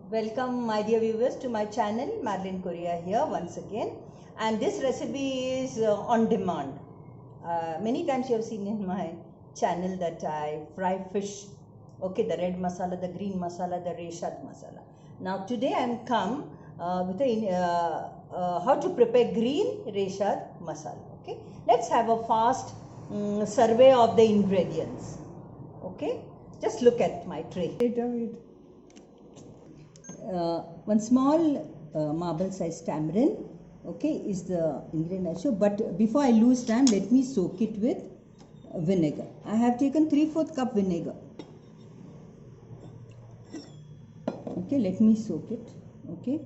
Welcome my dear viewers to my channel. Madeline Correa here once again, and this recipe is on demand. Many times you have seen in my channel that I fry fish, okay, the red masala, the green masala, the reshad masala. Now today I am come with how to prepare green reshad masala. Okay, let's have a fast survey of the ingredients. Okay, just look at my tray. One small marble size tamarind, okay, is the ingredient I show. But before I lose time, let me soak it with vinegar. I have taken 3/4 cup vinegar. Okay, let me soak it, okay,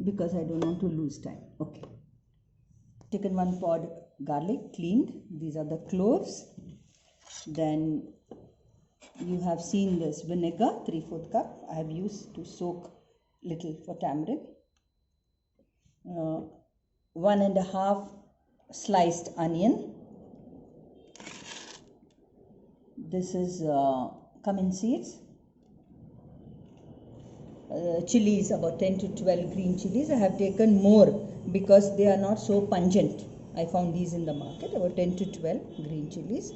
because I don't want to lose time. Okay, taken 1 pod garlic, cleaned. These are the cloves. Then you have seen this vinegar, 3/4 cup I have used to soak little for tamarind. 1.5 sliced onion. This is cumin seeds. Chilies, about 10 to 12 green chilies. I have taken more because they are not so pungent. I found these in the market, about 10 to 12 green chilies.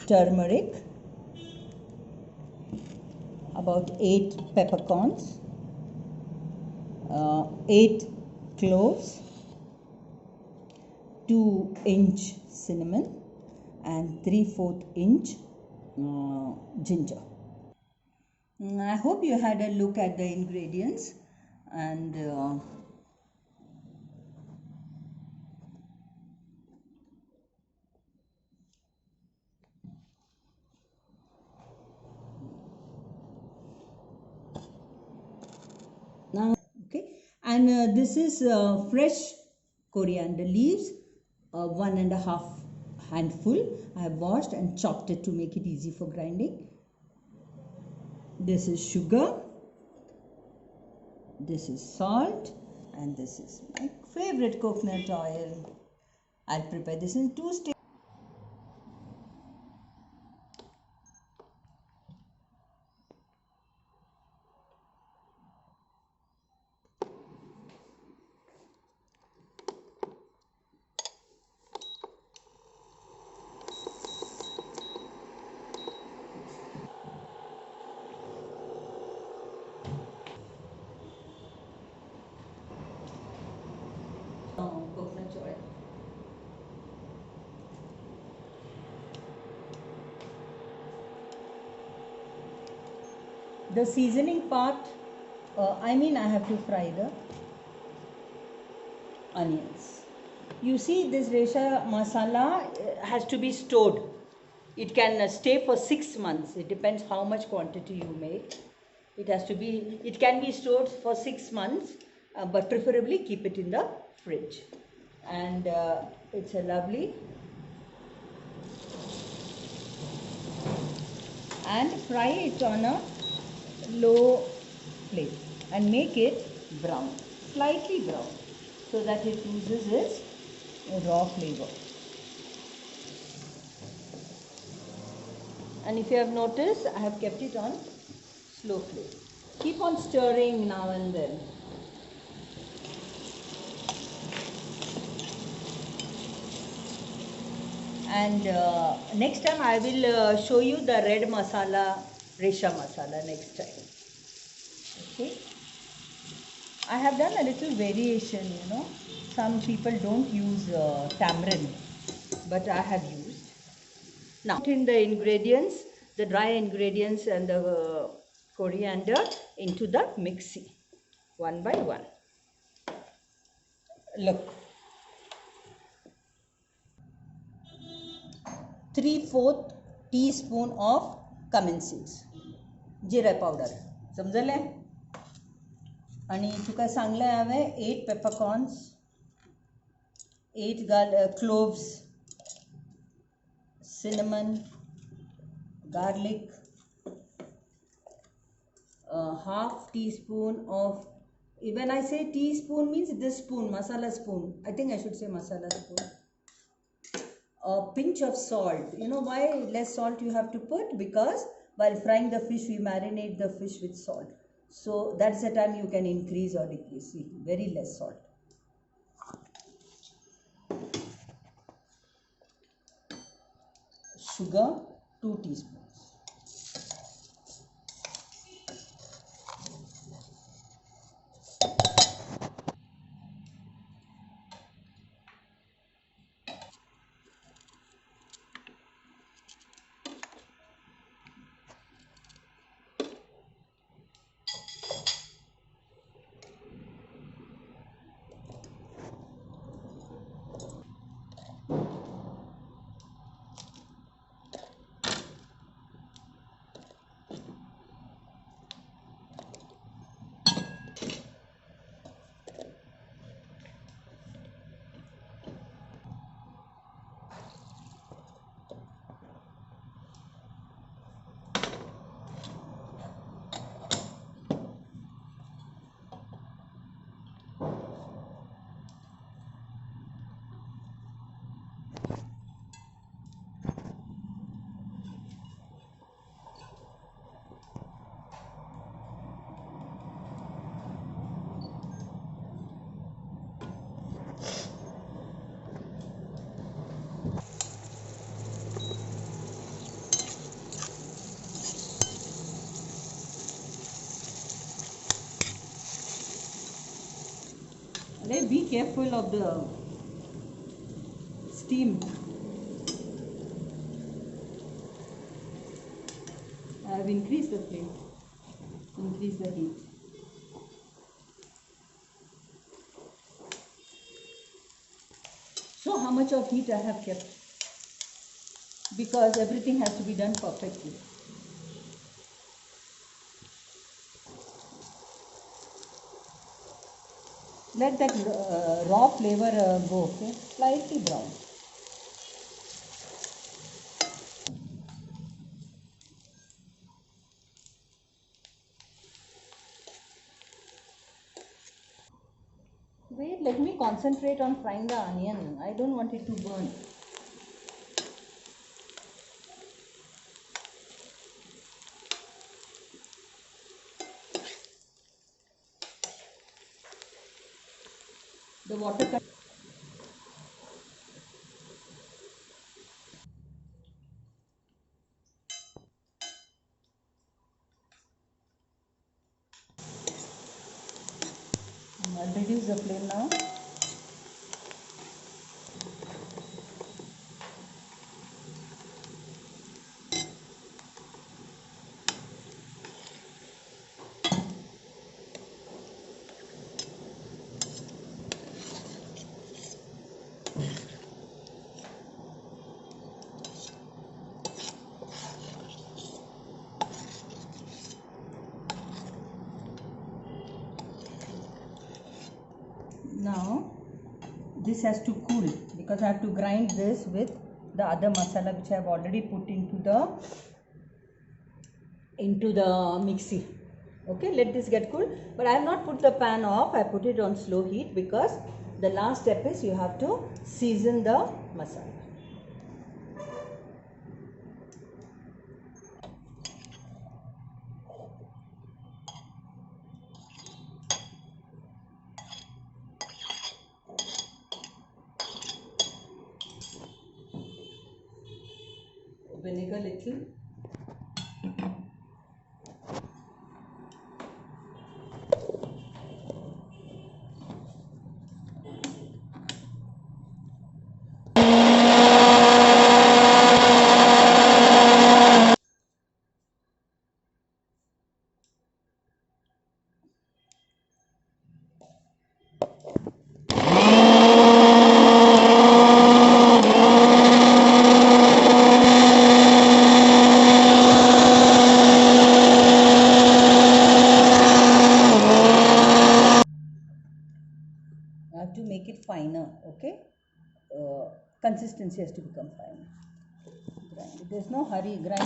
Turmeric, about 8 peppercorns, 8 cloves, 2-inch cinnamon, and 3/4 inch ginger. I hope you had a look at the ingredients, and now okay, and this is fresh coriander leaves, 1.5 handful. I have washed and chopped it to make it easy for grinding. This is sugar, this is salt, and this is my favorite coconut oil. I'll prepare this in 2 steps. Coconut oil. The seasoning part, I have to fry the onions. You see, this resha masala has to be stored. It can stay for 6 months. It depends how much quantity you make. It can be stored for 6 months, but preferably keep it in the fridge. And it's a lovely, and fry it on a low flame and make it brown, slightly brown, so that it loses its raw flavor. And if you have noticed, I have kept it on slow flame. Keep on stirring now and then. And next time I will show you the red masala, resha masala next time. Okay. I have done a little variation, Some people don't use tamarind, but I have used. Now, put in the ingredients, the dry ingredients and the coriander into the mixie, one by one. Look. 3/4 teaspoon of cumin seeds, जिरे powder, समजले? आणि तुका सांगले हांवें 8 peppercorns, 8 cloves, cinnamon, garlic, half teaspoon of, when I say teaspoon means this spoon, masala spoon. I think I should say masala spoon. A pinch of salt. You know why less salt you have to put? Because while frying the fish, we marinate the fish with salt. So that's the time you can increase or decrease. See, very less salt. Sugar 2 teaspoons. Be careful of the steam. I have increased the flame, increased the heat. So how much of heat I have kept? Because everything has to be done perfectly. Let that raw flavor go, okay? Slightly brown. Wait, let me concentrate on frying the onion. I don't want it to burn. The water. I'll reduce the flame now. Now this has to cool because I have to grind this with the other masala which I have already put into the mixie. Okay, let this get cool. But I have not put the pan off. I put it on slow heat because the last step is you have to season the masala. Vinegar little. I have to make it finer, okay? Consistency has to become finer. Grind. There's no hurry, grind.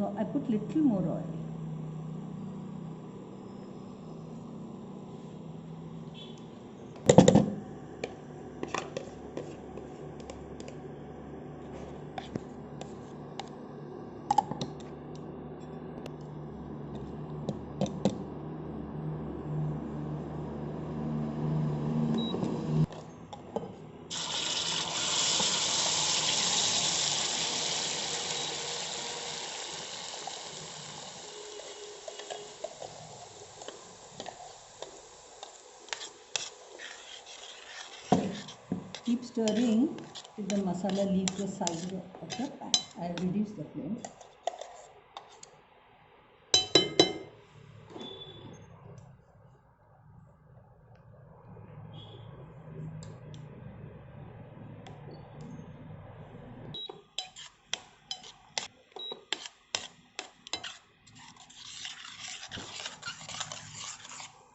So I put little more oil. Keep stirring till the masala leaves the side of the pan. I have reduced the flame.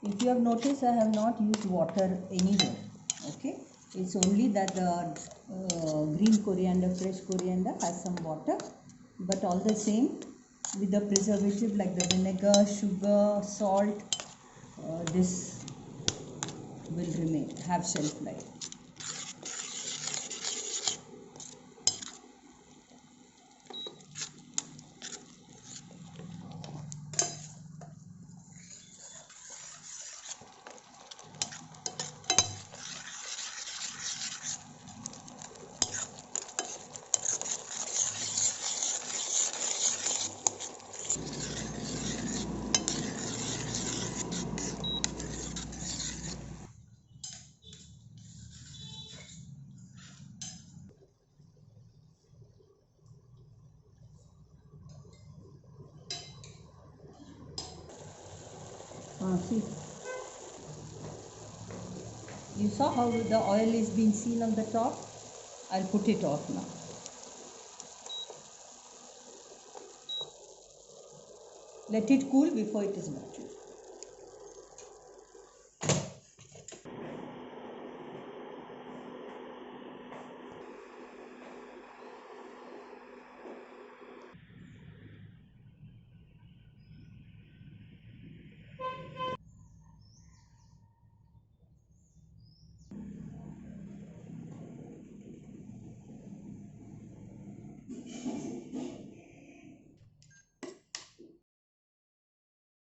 If you have noticed, I have not used water anywhere. Okay, it's only that the green coriander, fresh coriander has some water, but all the same, with the preservative like the vinegar, sugar, salt, this will remain, have shelf life. See, you saw how the oil is being seen on the top? I'll put it off now. Let it cool before it is melted.